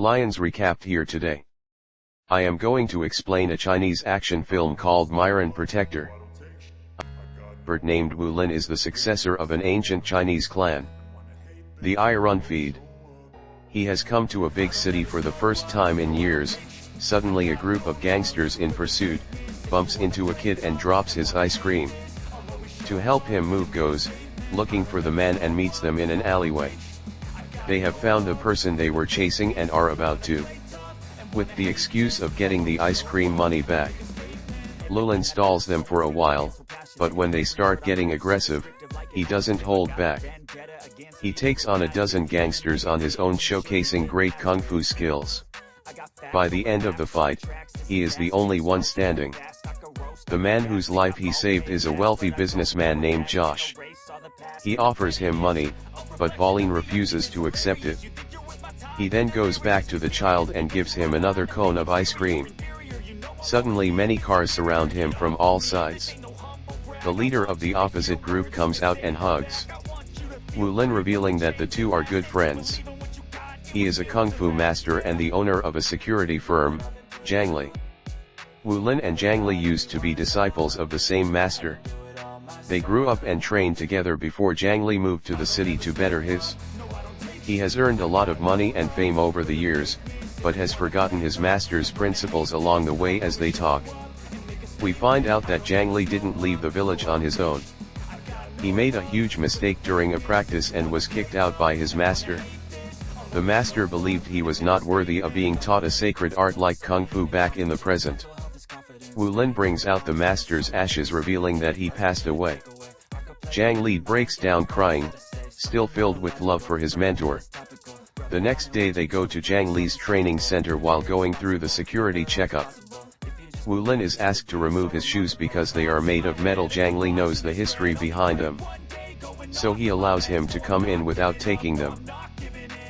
Lions recapped here today. I am going to explain a Chinese action film called Myron Protector. Bird named Wu Lin is the successor of an ancient Chinese clan, the Iron Feed. He has come to a big city for the first time in years. Suddenly a group of gangsters in pursuit bumps into a kid and drops his ice cream. To help him move goes looking for the man and meets them in an alleyway. They have found the person they were chasing and are about to, with the excuse of getting the ice cream money back. Lulin stalls them for a while, but when they start getting aggressive, he doesn't hold back. He takes on a dozen gangsters on his own, showcasing great kung fu skills. By the end of the fight, he is the only one standing. The man whose life he saved is a wealthy businessman named Josh. He offers him money, but Pauline refuses to accept it. He then goes back to the child and gives him another cone of ice cream. Suddenly many cars surround him from all sides. The leader of the opposite group comes out and hugs Wu Lin, revealing that the two are good friends. He is a kung fu master and the owner of a security firm, Zhang Li. Wu Lin and Zhang Li used to be disciples of the same master. They grew up and trained together before Zhang Li moved to the city to better his. He has earned a lot of money and fame over the years, but has forgotten his master's principles along the way as they talk. We find out that Zhang Li didn't leave the village on his own. He made a huge mistake during a practice and was kicked out by his master. The master believed he was not worthy of being taught a sacred art like kung fu back in the present. Wu Lin brings out the master's ashes, revealing that he passed away. Zhang Li breaks down crying, still filled with love for his mentor. The next day they go to Zhang Li's training center. While going through the security checkup, Wu Lin is asked to remove his shoes because they are made of metal. Zhang Li knows the history behind them, so he allows him to come in without taking them.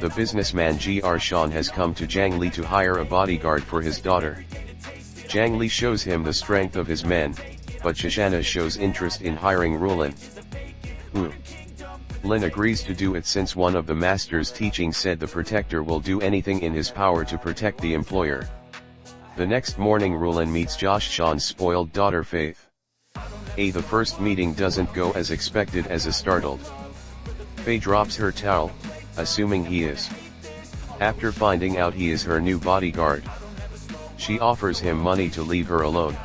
The businessman Gr Shan has come to Zhang Li to hire a bodyguard for his daughter. Zhang Li shows him the strength of his men, but Shoshana shows interest in hiring Rulin. Wu Lin agrees to do it since one of the master's teachings said the protector will do anything in his power to protect the employer. The next morning Rulin meets Josh Shan's spoiled daughter Faith. The first meeting doesn't go as expected. As startled, Faye drops her towel, assuming he is. After finding out he is her new bodyguard, she offers him money to leave her alone.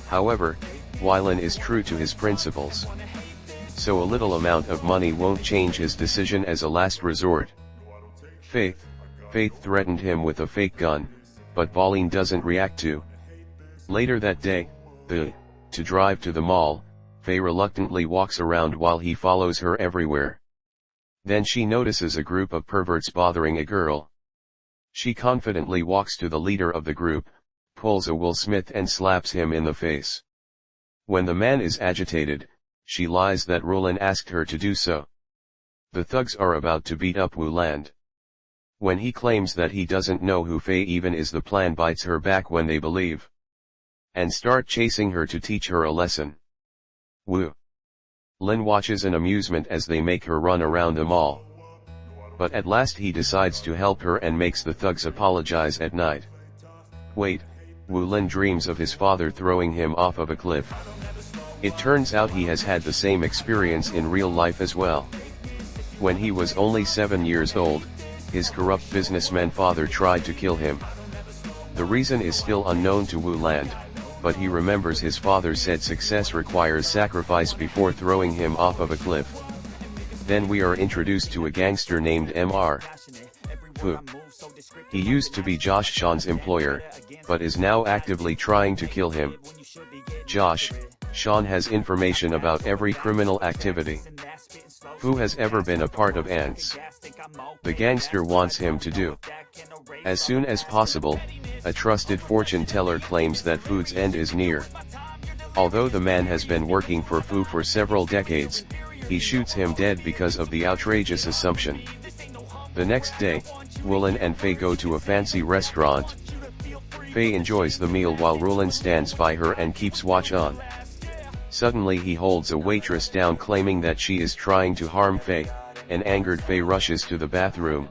However, Lin is true to his principles, so a little amount of money won't change his decision. As a last resort, Faith threatened him with a fake gun, but Pauline doesn't react to. Later that day, to drive to the mall, Faye reluctantly walks around while he follows her everywhere. Then she notices a group of perverts bothering a girl. She confidently walks to the leader of the group, pulls a Will Smith and slaps him in the face. When the man is agitated, she lies that Rulin asked her to do so. The thugs are about to beat up Wu Land. When he claims that he doesn't know who Faye even is, the plan bites her back when they believe and start chasing her to teach her a lesson. Wu Lin watches in amusement as they make her run around the mall. But at last he decides to help her and makes the thugs apologize at night. Wait, Wu Lin dreams of his father throwing him off of a cliff. It turns out he has had the same experience in real life as well. When he was only 7 years old, his corrupt businessman father tried to kill him. The reason is still unknown to Wu Land, but he remembers his father said success requires sacrifice before throwing him off of a cliff. Then we are introduced to a gangster named Mr. Fu. He used to be Josh Shan's employer, but is now actively trying to kill him. Josh Shan has information about every criminal activity Fu has ever been a part of Ants. The gangster wants him to do as soon as possible. A trusted fortune teller claims that Fu's end is near. Although the man has been working for Fu for several decades, he shoots him dead because of the outrageous assumption. The next day, Rulin and Faye go to a fancy restaurant. Faye enjoys the meal while Rulin stands by her and keeps watch on. Suddenly he holds a waitress down, claiming that she is trying to harm Faye. An angered Faye rushes to the bathroom.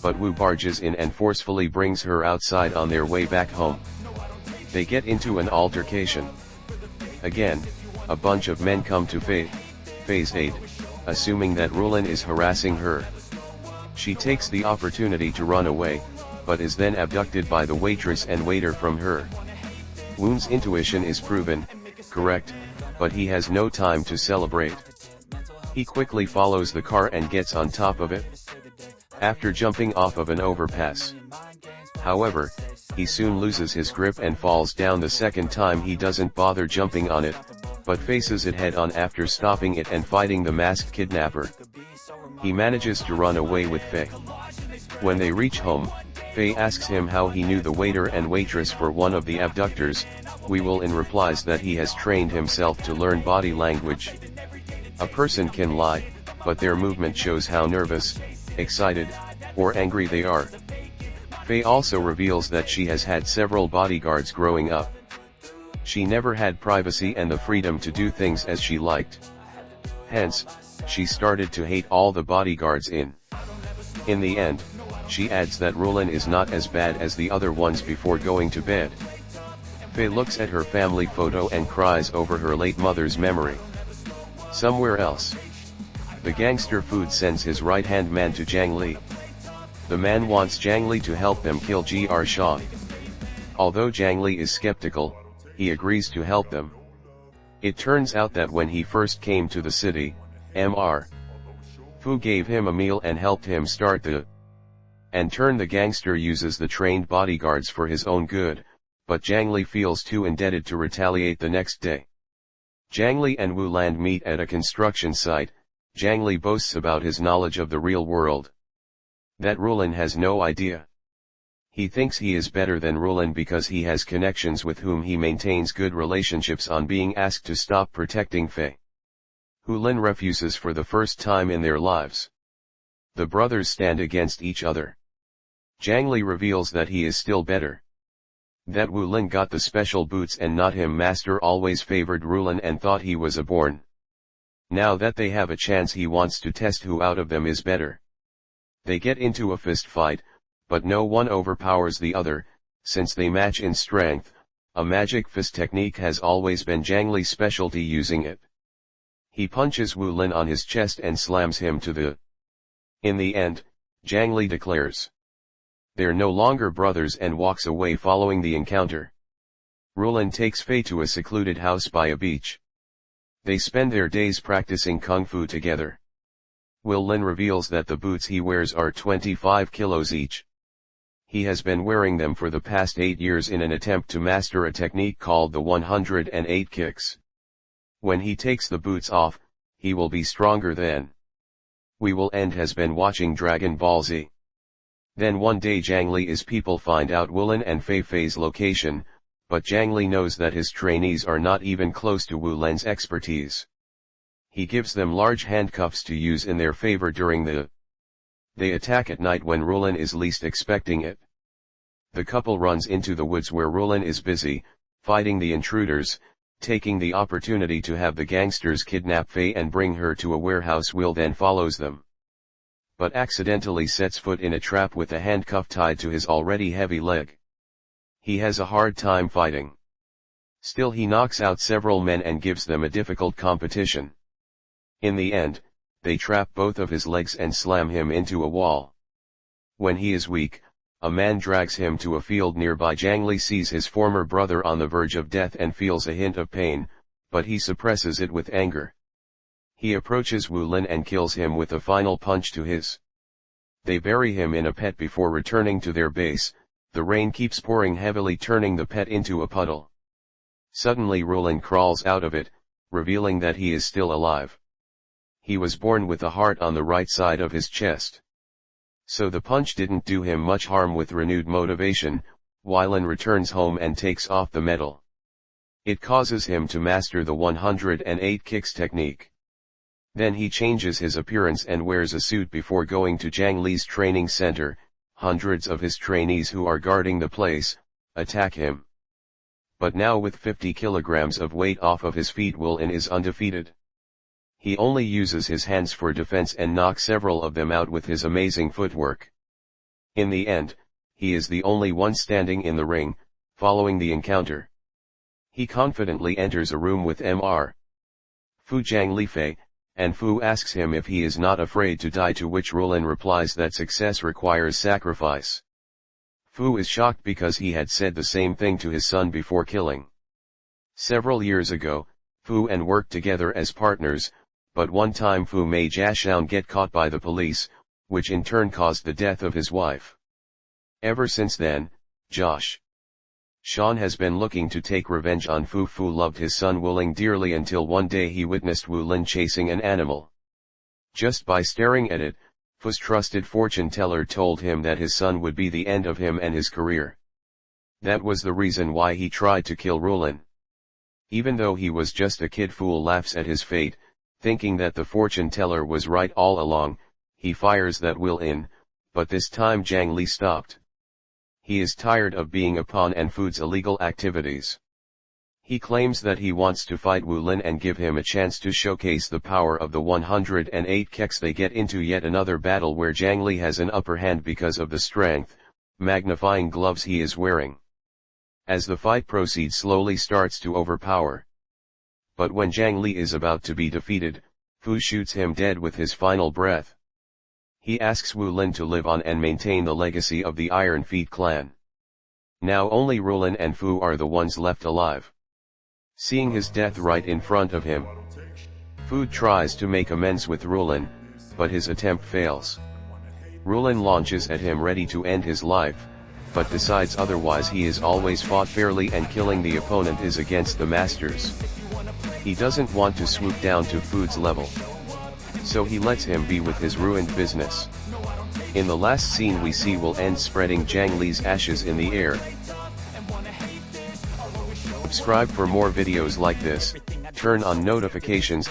but Wu barges in and forcefully brings her outside on their way back home. They get into an altercation. Again, a bunch of men come to Fei's aid, assuming that Rulin is harassing her. She takes the opportunity to run away, but is then abducted by the waitress and waiter from her. Woon's intuition is proven correct, but he has no time to celebrate. He quickly follows the car and gets on top of it, after jumping off of an overpass. However, he soon loses his grip and falls down. The second time he doesn't bother jumping on it, but faces it head on after stopping it and fighting the masked kidnapper. He manages to run away with Fei. When they reach home, Fei asks him how he knew the waiter and waitress for one of the abductors. Wulin replies that he has trained himself to learn body language. A person can lie, but their movement shows how nervous, excited, or angry they are. Fei also reveals that she has had several bodyguards growing up. She never had privacy and the freedom to do things as she liked. Hence, she started to hate all the bodyguards in the end, she adds that Rulin is not as bad as the other ones before going to bed. Fei looks at her family photo and cries over her late mother's memory. Somewhere else, the gangster Food sends his right-hand man to Jiang Li. The man wants Jiang Li to help them kill Gr Shah. Although Jiang Li is skeptical, he agrees to help them. It turns out that when he first came to the city, Mr. Fu gave him a meal and helped him start the gangster uses the trained bodyguards for his own good, but Jiang Li feels too indebted to retaliate the next day. Jiang Li and Wu Land meet at a construction site. Jiang Li boasts about his knowledge of the real world. That Rulin has no idea. He thinks he is better than Rulin because he has connections with whom he maintains good relationships. On being asked to stop protecting Fei, Rulin refuses for the first time in their lives. The brothers stand against each other. Jiang Li reveals that he is still better. That Rulin got the special boots and not him. Master always favored Rulin and thought he was a born. Now that they have a chance, he wants to test who out of them is better. They get into a fist fight, but no one overpowers the other, since they match in strength. A magic fist technique has always been Jiang Li's specialty. Using it, he punches Rulin on his chest and slams him to the. In the end, Jiang Li declares they're no longer brothers and walks away following the encounter. Rulin takes Fei to a secluded house by a beach. They spend their days practicing kung fu together. Rulin reveals that the boots he wears are 25 kilos each. He has been wearing them for the past 8 years in an attempt to master a technique called the 108 kicks. When he takes the boots off, he will be stronger then. Rulin has been watching Dragon Ball Z. Then one day Jiang Li's people find out Rulin and Fei's location, but Jiang Li knows that his trainees are not even close to Wulin's expertise. He gives them large handcuffs to use in their favor during They attack at night when Rulin is least expecting it. The couple runs into the woods where Rulin is busy, fighting the intruders, taking the opportunity to have the gangsters kidnap Fei and bring her to a warehouse. Will then follows them, but accidentally sets foot in a trap with a handcuff tied to his already heavy leg. He has a hard time fighting. Still, he knocks out several men and gives them a difficult competition. In the end, they trap both of his legs and slam him into a wall. When he is weak, a man drags him to a field nearby. Jiang Li sees his former brother on the verge of death and feels a hint of pain, but he suppresses it with anger. He approaches Rulin and kills him with a final punch to his. They bury him in a pit before returning to their base. The rain keeps pouring heavily, turning the pit into a puddle. Suddenly Rulin crawls out of it, revealing that he is still alive. He was born with a heart on the right side of his chest. So the punch didn't do him much harm. With renewed motivation, Rulin returns home and takes off the medal. It causes him to master the 108 kicks technique. Then he changes his appearance and wears a suit before going to Jiang Li's training center. Hundreds of his trainees who are guarding the place attack him. But now with 50 kilograms of weight off of his feet, Rulin is undefeated. He only uses his hands for defense and knocks several of them out with his amazing footwork. In the end, he is the only one standing in the ring, following the encounter. He confidently enters a room with Mr. Fu Jianglifei, and Fu asks him if he is not afraid to die, to which Rulin replies that success requires sacrifice. Fu is shocked because he had said the same thing to his son before killing. Several years ago, Fu and worked together as partners, but one time Fu made Jiashan get caught by the police, which in turn caused the death of his wife. Ever since then, Josh Shan has been looking to take revenge on Fu. Fu loved his son Wuling dearly until one day he witnessed Wu Lin chasing an animal. Just by staring at it, Fu's trusted fortune teller told him that his son would be the end of him and his career. That was the reason why he tried to kill Rulin. Even though he was just a kid, Fu laughs at his fate, thinking that the fortune teller was right all along. He fires that will in, but this time Jiang Li stopped. He is tired of being a pawn and Fu's illegal activities. He claims that he wants to fight Wu Lin and give him a chance to showcase the power of the 108 keks. They get into yet another battle where Jiang Li has an upper hand because of the strength, magnifying gloves he is wearing. As the fight proceeds, slowly starts to overpower. But when Jiang Li is about to be defeated, Fu shoots him dead with his final breath. He asks Wu Lin to live on and maintain the legacy of the Iron Feet clan. Now only Rulin and Fu are the ones left alive. Seeing his death right in front of him, Fu tries to make amends with Rulin, but his attempt fails. Rulin launches at him ready to end his life, but decides otherwise. He is always fought fairly and killing the opponent is against the masters. He doesn't want to swoop down to Fu's level, so he lets him be with his ruined business. In the last scene we see Wu Lin spreading Jiang Li's ashes in the air. Subscribe for more videos like this, turn on notifications.